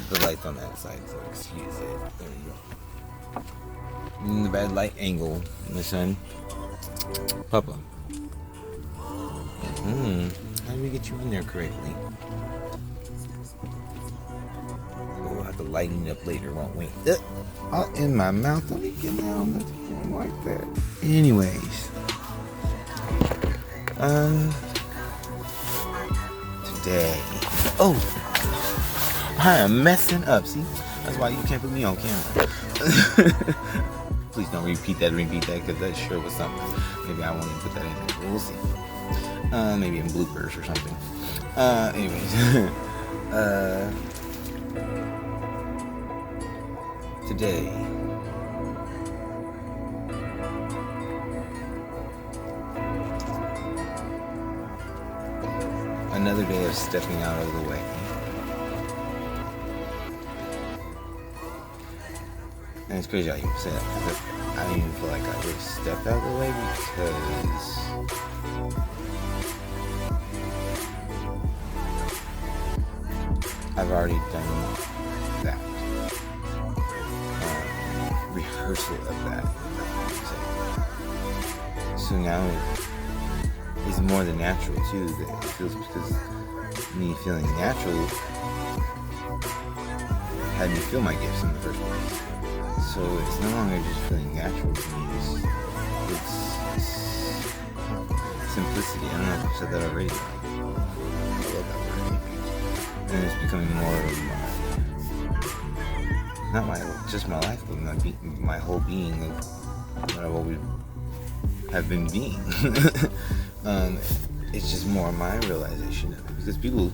the light's on that side, so excuse it. There you go. In the bad light angle, my son. Papa. How do we get you in there correctly? We'll have to lighten it up later, won't we? All in my mouth. Let me get down like that. Anyways. Today. Oh! I am messing up. See? That's why you can't put me on camera. Please don't repeat that, because that sure was something. Maybe I won't even put that in there. We'll see. Maybe in bloopers or something. Anyways. Today. Another day of stepping out of the way. And it's crazy how you say that, because I don't even feel like I really stepped out of the way, because I've already done that. Rehearsal of that. So now it's more than natural too. That it feels, because me feeling natural had me feel my gifts in the first place. So it's no longer just feeling natural to me. It's simplicity. I don't know if I've said that already. I love that word. And it's becoming more of not just my life, but my whole being of what I've always have been being. It's just more my realization of it, because people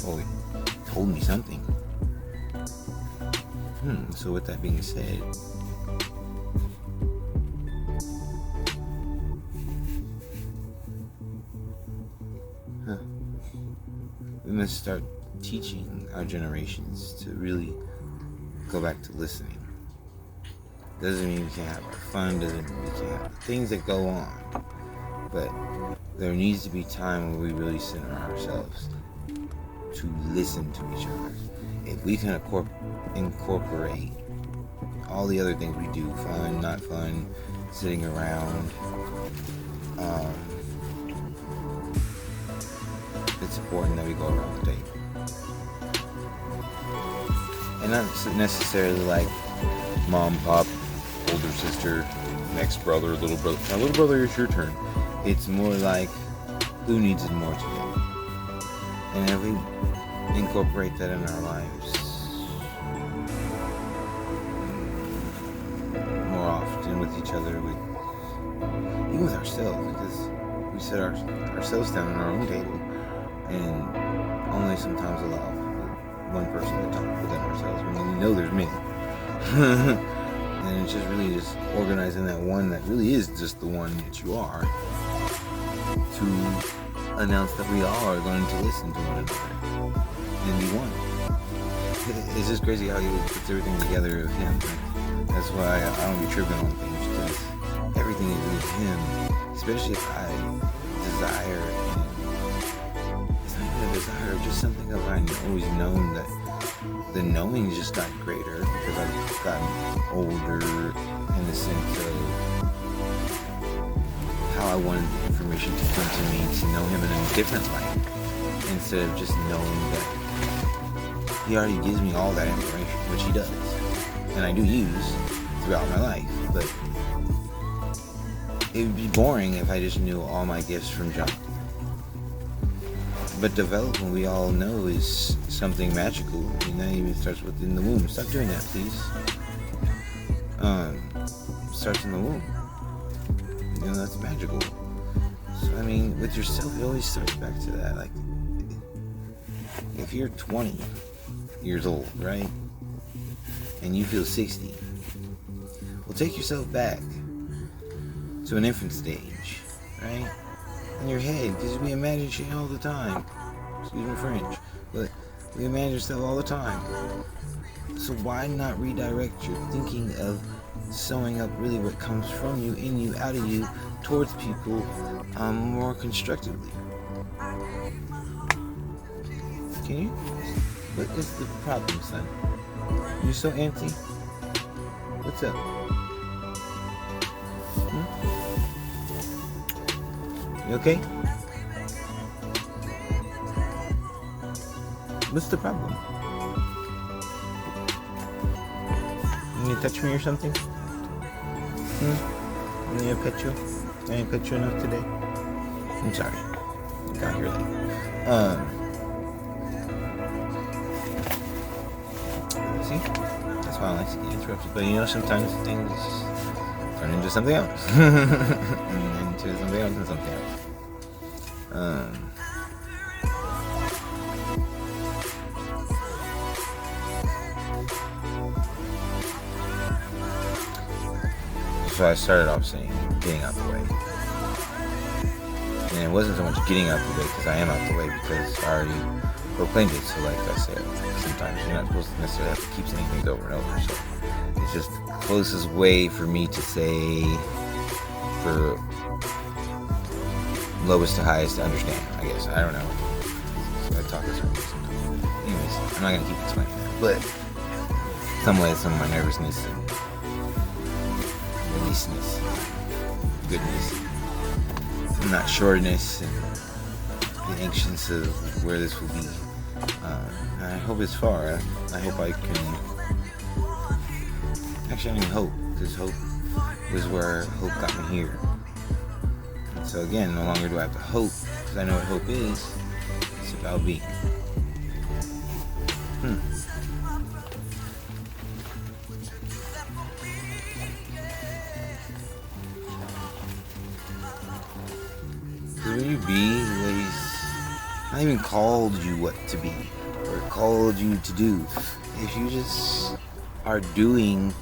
always told me something. So with that being said, we must start teaching our generations to really go back to listening. Doesn't mean we can't have our fun, doesn't mean we can't have the things that go on, but there needs to be time where we really center ourselves to listen to each other. If we can incorporate all the other things we do, fun, not fun, sitting around, it's important that we go around the table. And not necessarily like mom, pop, older sister, next brother, little brother. Now, little brother, it's your turn. It's more like, who needs it more today? And if we incorporate that in our lives more often with each other, even with ourselves, because we set ourselves down on our own table and only sometimes allow one person to talk within ourselves when we know there's many. And it's just really just organizing that one that really is just the one that you are, to announce that we all are going to listen to one another and be one. It's just crazy how he puts everything together of him. That's why I don't be tripping on things, because everything is with him, especially if I desire him. It's not even a desire, just something that I've always known, that the knowing just got greater because I've gotten older, in the sense of how I wanted the information to come to me, to know him in a different light, instead of just knowing that he already gives me all that information, which he does, and I do use throughout my life. But it would be boring if I just knew all my gifts from jump. But development, we all know, is something magical. That even starts within the womb. Stop doing that, please. Starts in the womb. That's magical. So, with yourself, it always starts back to that. Like, if you're 20 years old, right? And you feel 60. Well, take yourself back to an infant stage, right? In your head, because we imagine shit all the time. Excuse me, French, but we imagine stuff all the time. So why not redirect your thinking of sewing up really what comes from you, in you, out of you, towards people more constructively? Can you? What is the problem, son? You so antsy? What's up? You okay? What's the problem? You need to touch me or something? I need to pet you? I didn't pet you enough today? I'm sorry. I got here late. See? That's why I like to get interrupted. But you know, sometimes things turn into something else. And into something else and something else. So I started off saying getting out the way. And it wasn't so much getting out the way because I am out the way because I already proclaimed it. So like I said, sometimes you're not supposed to necessarily have to keep saying things over and over. So it's just the closest way for me to say for lowest to highest to understand, I guess. I don't know. So I talk this way sometimes. Anyways, I'm not going to keep explaining that. But some ways, some of my nervousness and releaseness, goodness, and not shortness, and the anxiousness of where this will be. I hope it's far. I hope I can. Actually, I don't even hope, because hope was where hope got me here. And so again, no longer do I have to hope, because I know what hope is. It's about being. When you be the way he's not even called you what to be or called you to do, if you just are doing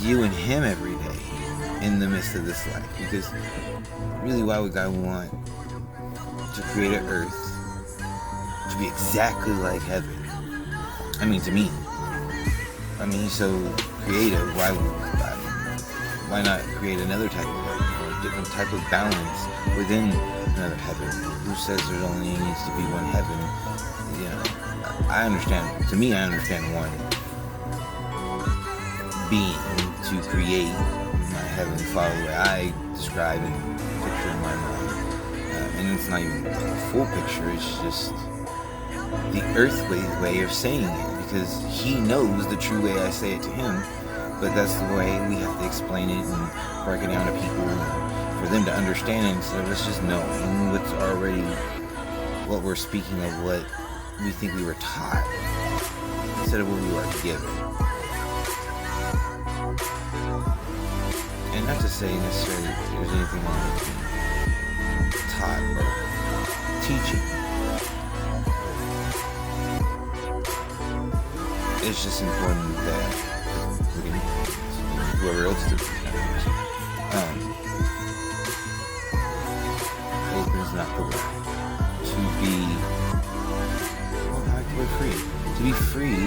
you and him every day in the midst of this life, because really why would God want to create an earth to be exactly like heaven? I mean, to me, I mean, he's so creative. Why not create another type of heaven? Different type of balance within another heaven. Who says there's only needs to be one heaven? You know, I understand. To me, I understand one being to create my heavenly Father the way I describe and picture in my mind. And it's not even a full picture. It's just the earthly way of saying it, because he knows the true way I say it to him. But that's the way we have to explain it and break it down to people for them to understand it, instead of us just knowing what's already what we're speaking of, what we think we were taught, instead of what we were given. And not to say necessarily there's anything wrong with being taught or teaching. It's just important that whoever else does opens not the way to be free. To be free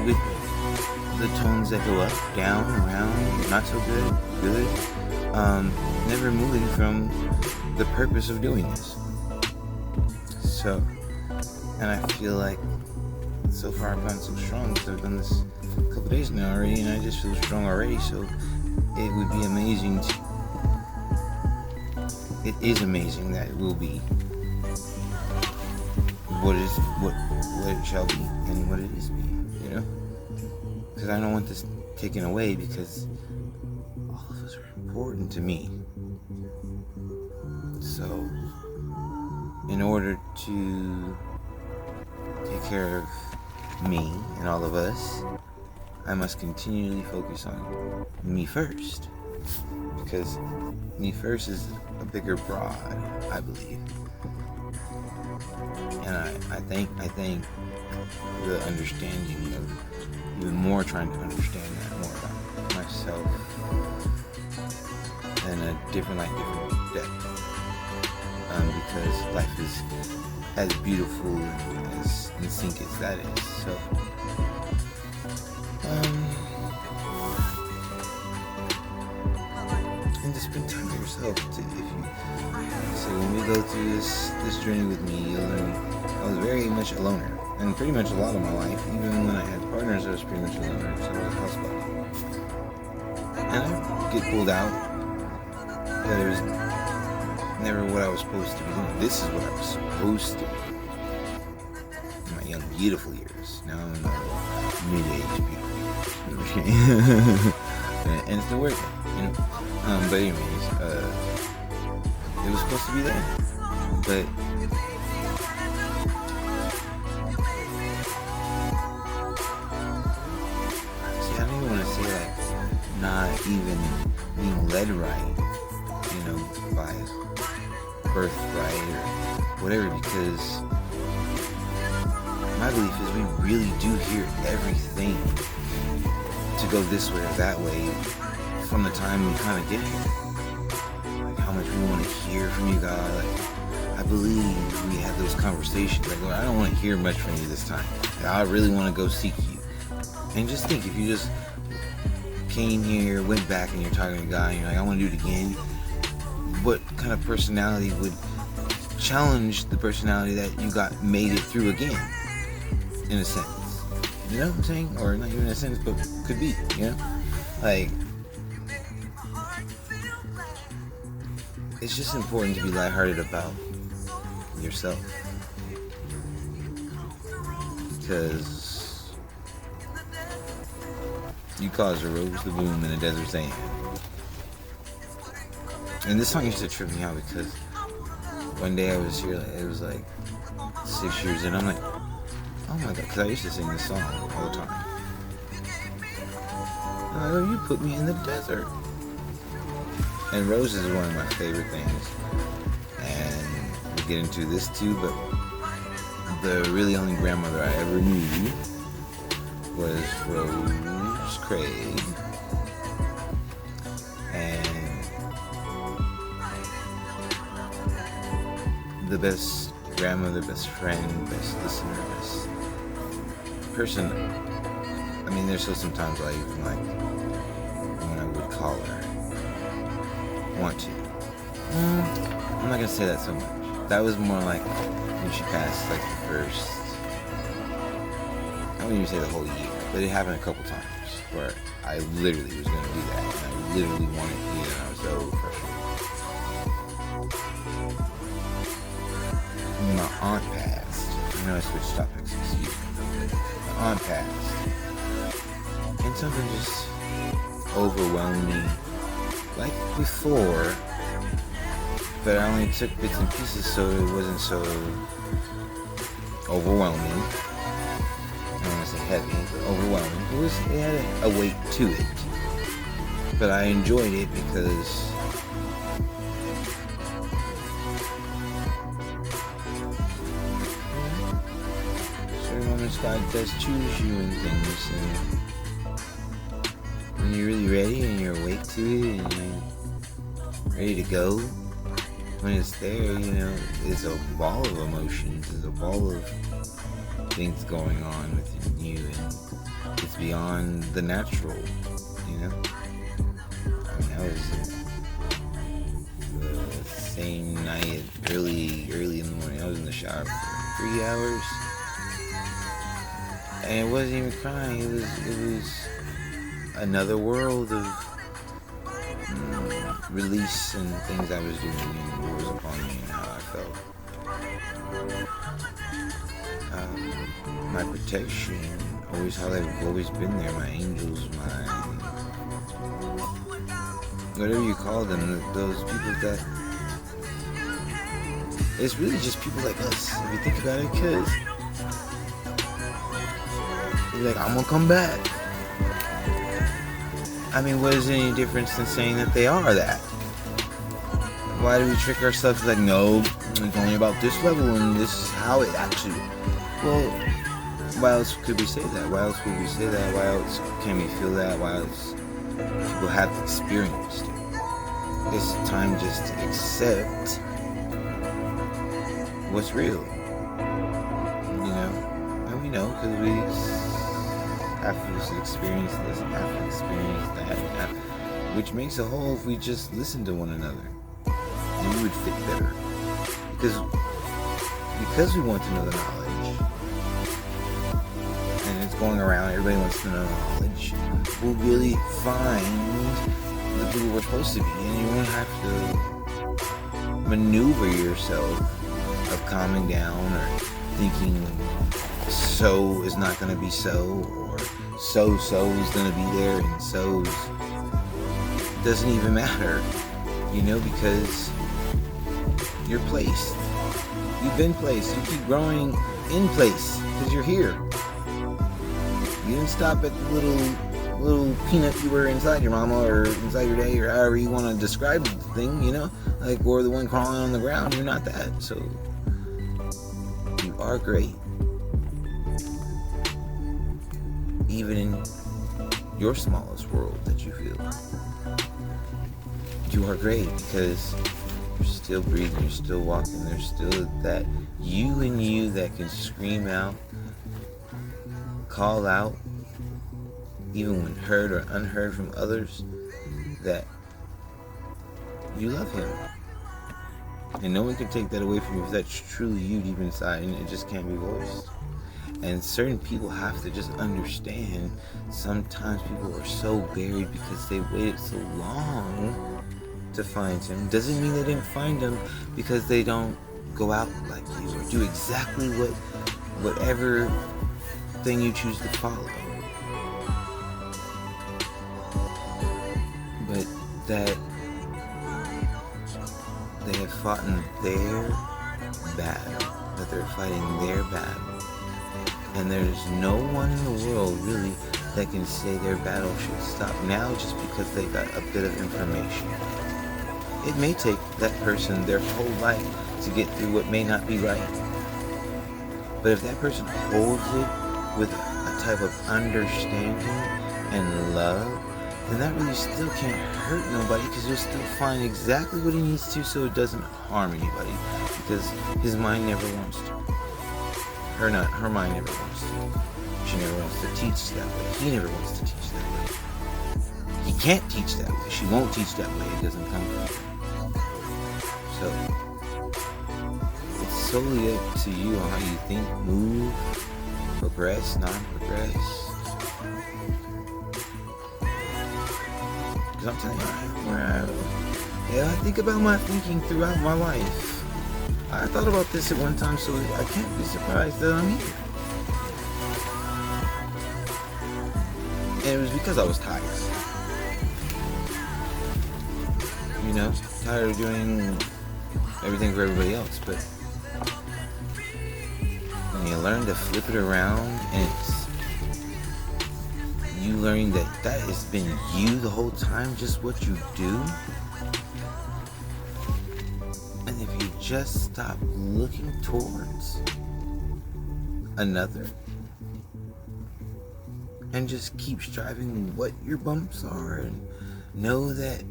with the tones that go up, down, around, not so good, good, never moving from the purpose of doing this. So, and I feel like so far I've gone so strong because I've done this a couple days now already, and I just feel strong already. So it would be amazing it is amazing that it will be what it shall be and what it is being, you know? Because I don't want this taken away, because all of us are important to me. So in order to take care of me and all of us, I must continually focus on me first, because me first is a bigger broad, I believe. And I think the understanding of even more trying to understand that more about myself in a different depth. Because life is as beautiful as in sync as that is. So and to spend time to yourself too. If you so when we go through this journey with me, you'll learn a I was very much a loner. And pretty much a lot of my life, even when I had partners, I was pretty much a loner. So I was a houseboy. And I get pulled out. But it was never what I was supposed to be doing. This is what I was supposed to be doing. In my young, beautiful years. Now I'm in my mid-age, beautiful years. And it's still working. You know? But anyways, it was supposed to be there. But see, I don't even want to say like not even being led right, you know, by birthright or whatever, because my belief is we really do hear everything to go this way or that way from the time we kind of get here. Like how much we want to hear from you, God. Like, I believe we had those conversations. Like, Lord, I don't want to hear much from you this time. Like, I really want to go seek you. And just think, if you just came here, went back, and you're talking to God, and you're like, I want to do it again. What kind of personality would challenge the personality that you got made it through again? In a sense. You know what I'm saying? Or not even in a sense, but could be, you know? Like, it's just important to be lighthearted about yourself. Because you caused a rose to bloom in the desert sand. And this song used to trip me out because one day I was here, it was like 6 years in, I'm like, oh my God, because I used to sing this song all the time. I'm like, oh, you put me in the desert. And roses is one of my favorite things. And we'll get into this too, but the really only grandmother I ever knew was Rose Craig. And the best grandmother, best friend, best listener, best person. I mean, there's still sometimes I even like when I would call her, want to. I'm not gonna say that so much. That was more like when she passed, like the first, I wouldn't even say the whole year, but it happened a couple times where I literally was gonna do that, and I literally wanted to do it, and I was so frustrated. My aunt passed. I know I switched topics, excuse me. My aunt passed. And something just overwhelmed me like before, but I only took bits and pieces so it wasn't so overwhelming. I don't want to say heavy, but overwhelming. It had a weight to it. But I enjoyed it because God does choose you and things, and when you're really ready and you're awake to it and you're ready to go, when it's there, you know, it's a ball of emotions, it's a ball of things going on within you, and it's beyond the natural, you know. I mean, that was the same night, early in the morning. I was in the shower for 3 hours. And it wasn't even crying. It was another world of release and things I was doing and what was upon me and how I felt. My protection, always how they've always been there. My angels, my whatever you call them, those people that it's really just people like us. If you think about it, because like, I'm gonna come back. I mean, what is any difference than saying that they are that? Why do we trick ourselves like, no, it's only about this level and this is how it actually... Well, why else could we say that? Why else would we say that? Why else can we feel that? Why else people have experienced it? It's time just to accept what's real. You know? And we know because we have to experience this and have to experience that, which makes a whole if we just listen to one another, and we would fit better. Because because we want to know the knowledge, and it's going around, everybody wants to know knowledge, we'll really find the people we're supposed to be, and you won't have to maneuver yourself of calming down or thinking so is not going to be so, or so is going to be there, and so's doesn't even matter, because you're placed. You've been placed. You keep growing in place because you're here. You didn't stop at the little peanut you were inside your mama or inside your daddy or however you want to describe the thing, or the one crawling on the ground. You're not that. So you are great. Even in your smallest world that you feel. You are great because you're still breathing, you're still walking, there's still that you in you that can scream out, call out, even when heard or unheard from others, that you love him. And no one can take that away from you if that's truly you deep inside, and it just can't be voiced. And certain people have to just understand sometimes people are so buried because they waited so long to find him. Doesn't mean they didn't find him because they don't go out like you or do exactly whatever thing you choose to follow. But that they have fought in their battle, that they're fighting their battle. And there's no one in the world really that can say their battle should stop now just because they got a bit of information. It may take that person their whole life to get through what may not be right. But if that person holds it with a type of understanding and love, then that really still can't hurt nobody because he'll still find exactly what he needs to so it doesn't harm anybody, because his mind never wants to. Her mind never wants to. She never wants to teach that way. He never wants to teach that way. He can't teach that way. She won't teach that way. It doesn't come from her. So, it's solely up to you on how you think, move, progress, non-progress. Because I'm telling you, I think about my thinking throughout my life. I thought about this at one time, so I can't be surprised that I'm here. And it was because I was tired. Tired of doing everything for everybody else. But when you learn to flip it around, and you learn that has been you the whole time, just what you do. And if you just stop looking towards another and just keep striving what your bumps are, and know that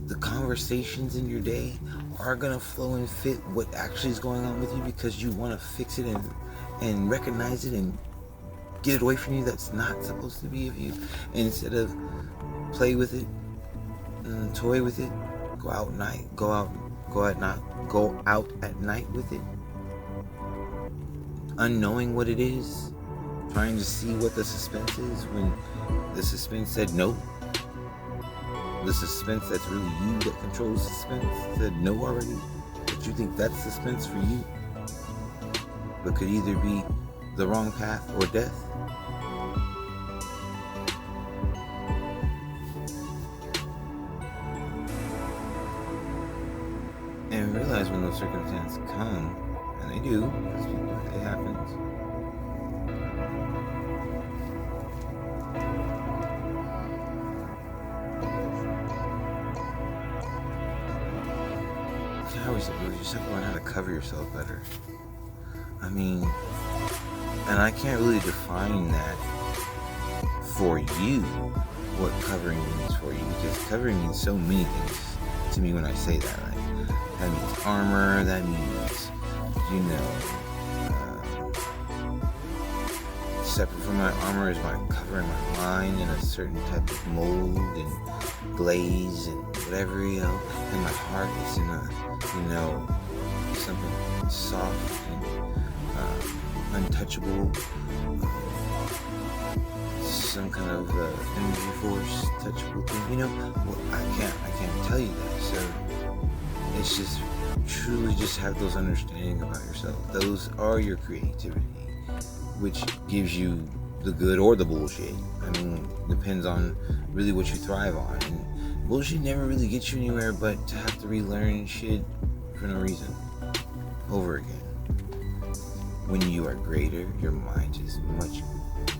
the conversations in your day are going to flow and fit what actually is going on with you, because you want to fix it and recognize it and get it away from you that's not supposed to be of you, and instead of play with it and toy with it, go out at night with it, unknowing what it is, trying to see what the suspense is when the suspense said no. The suspense that's really you that controls suspense said no already, but you think that's suspense for you, but could either be the wrong path or death. And realize when those circumstances come, and they do, because it happens. You just have to learn how to cover yourself better. And I can't really define that for you, what covering means for you, because covering means so many things to me when I say that. Like, that means armor, that means, separate from my armor is my covering my mind in a certain type of mold and glaze and whatever, and my heart is in a, something soft and untouchable, some kind of energy force touchable thing. Well, I can't tell you that. So it's just truly just have those understanding about yourself. Those are your creativity, which gives you the good or the bullshit. Depends on really what you thrive on. And bullshit never really gets you anywhere, but to have to relearn shit for no reason over again. When you are greater, your mind is much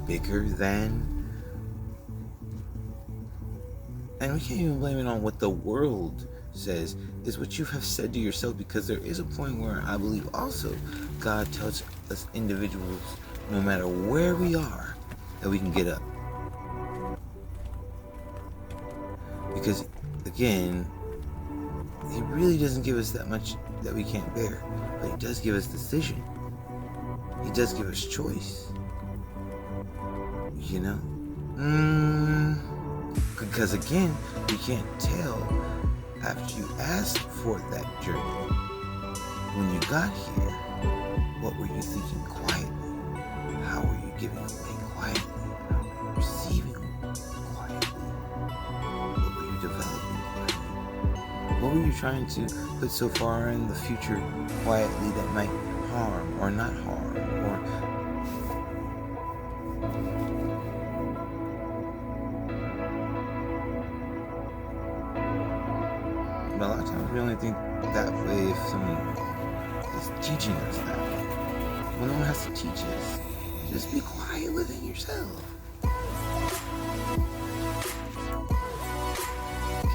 bigger than. And we can't even blame it on what the world says. Is what you have said to yourself, because there is a point where I believe also God tells us individuals, no matter where we are, that we can get up. Because again, He really doesn't give us that much that we can't bear, but He does give us decision. He does give us choice. Because again, we can't tell after you asked for that journey. When you got here, what were you thinking quietly? How were you giving away quietly? How were you receiving quietly? What were you developing quietly? What were you trying to put so far in the future quietly that might harm or not harm? But a lot of times we only think that way if someone is teaching us that way. Well, no one has to teach us. Just be quiet within yourself.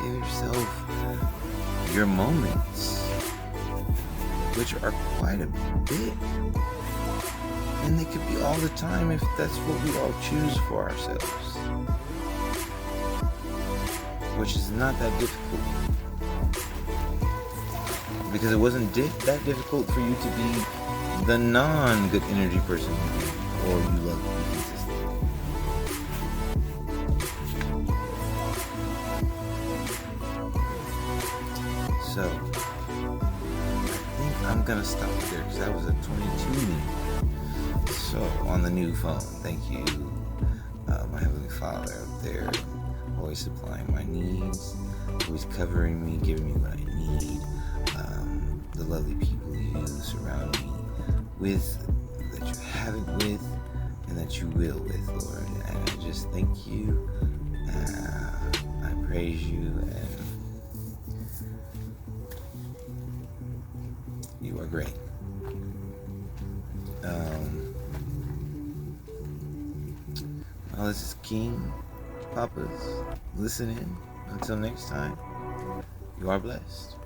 Give yourself your moments, which are quite a bit. And they could be all the time if that's what we all choose for ourselves. Which is not that difficult. Because it wasn't that difficult for you to be the non-good energy person you be, or you love to be consistent. So, I think I'm gonna stop there because that was a 22 minute. So, on the new phone, thank you, my Heavenly Father up there, always supplying my needs, always covering me, giving me what I need. The lovely people you surround me with, that you haven't with, and that you will with, Lord. And I just thank you. I praise you, and you are great. Well, this is King Papa's listening. Until next time, you are blessed.